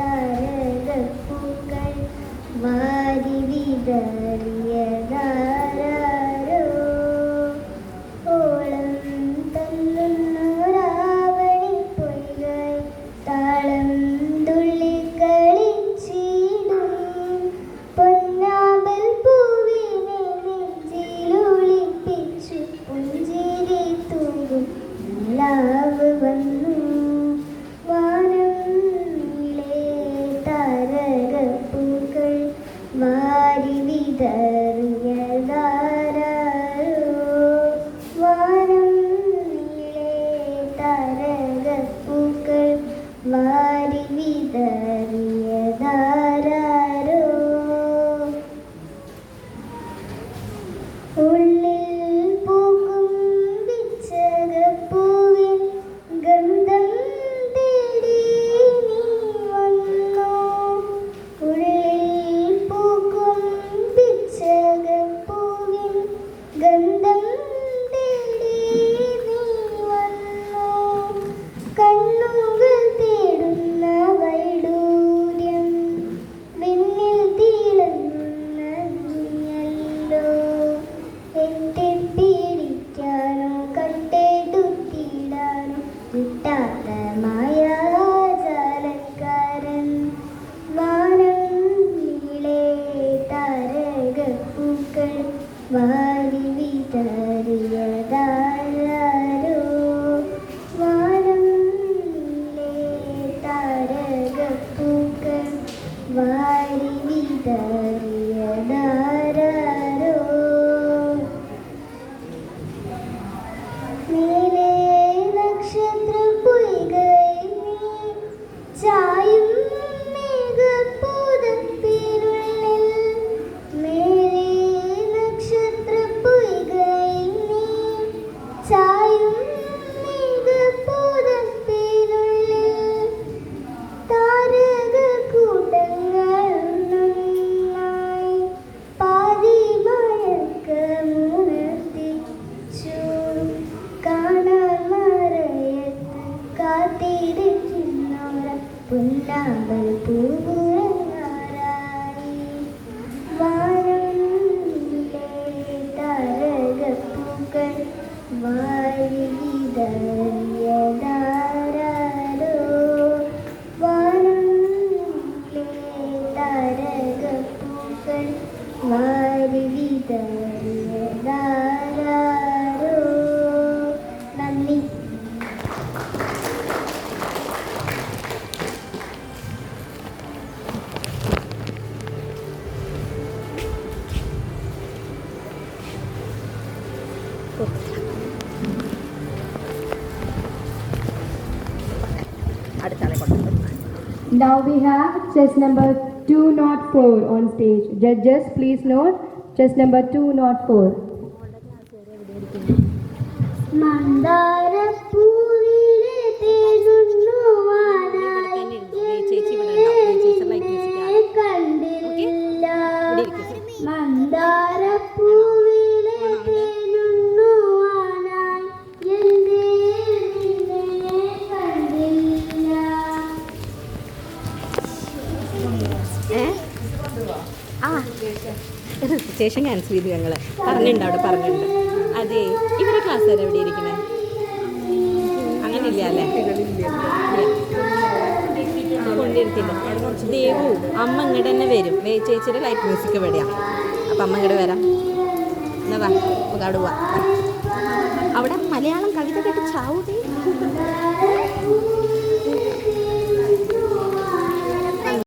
താരകപ്പൂക്കൾ വാരി വിതറിയതാരോ ഓളം തന്നുന്നൊരാവണി പൊയ്കൾ താളം തുള്ളി കളിച്ചിടും പൊന്നാമ്പൽ പൂവിനെ നെഞ്ചിലൊളിപ്പിച്ചു പുഞ്ചിരി തൂകും നിലാവ് വന്നു വാരി വിതറിയതാരോ വാനം നീളെ താരകപ്പൂക്കൾ വാരി വിതറിയതാരോ ഉള്ളിൽ പൂക്കും പിച്ചകപ്പൂവിൻ ഗന്ധം തേടി നീ വന്നു ഉള്ളിൽ പൂക്കും പിച്ചകപ്പൂവിൻ ഗന്ധം തേടി നീ വന്നു കണ്ണുകൾ തേടുന്ന വൈഡൂര്യം വിണ്ണിൽ തിളങ്ങുന്ന നീയല്ലോ എത്തിപ്പിടിക്കാനോ കട്ടെടുത്തിടാനോ കിട്ടാത്ത മായാജാലക്കാരൻ വാനം നീളെ താരകപ്പൂക്കൾ വാരി വിതറിയതാരോ വാനം നീളെ താരകപ്പൂക്കൾ വാരി വിതറിയതാരോ നീലേ നക്ഷത്രപ്പൊയ്കയിൽ നീ ചായും മേഘപൂതത്തിനുള്ളിൽ മേലേ നക്ഷത്രപ്പൊയ്കയിൽ നീ ചായും മേഘപൂതത്തിനുള്ളിൽ താരകക്കൂട്ടങ്ങളൊന്നായി പാതി മയക്കമുണർത്തിച്ചു കാണാൻ മറയത്ത് കാത്തിരിക്കുന്നോര പുന്നാമ്പൽ പൂവുറങ്ങാറായി വാനം നീളെ താരകപ്പൂക്കൾ വാരി വിതറിയതാരോ വാനം നീളെ താരകപ്പൂക്കൾ വാരി വിതറിയതാരോ നന്ദി. Now we have chess number 204 on stage. Judges, please note chess number 204. മന്ദാരപ്പൂവിലെ തേനുണ്ണുവാനായി കണ്ടില്ല മന്ദാരപ്പൂവിലെ തേനുണ്ണുവാനായി എന്റെ നിന്നെ കണ്ടില്ല. സ്റ്റേഷൻ ക്യാൻസൽ ചെയ്തു ഞങ്ങൾ പറഞ്ഞിട്ടുണ്ട് അവിടെ പറഞ്ഞിട്ടുണ്ട്. അതെ ഇവരെ ക്ലാസ് വരെ എവിടെ ഇരിക്കുന്നത് അങ്ങനെയില്ല അല്ലേ കൊണ്ടിരുത്തില്ല. ദേവു അമ്മ ഇങ്ങോട്ട് തന്നെ വരും. ചേച്ചിയുടെ ലൈറ്റ് മ്യൂസിക് എവിടെയാണ് അപ്പം അമ്മ ഇങ്ങോട്ട് വരാം. എന്നാ വാ നമുക്ക് അവിടെ പോവാം. അവിടെ മലയാളം കവിത കേട്ട് ചാവൂതേ.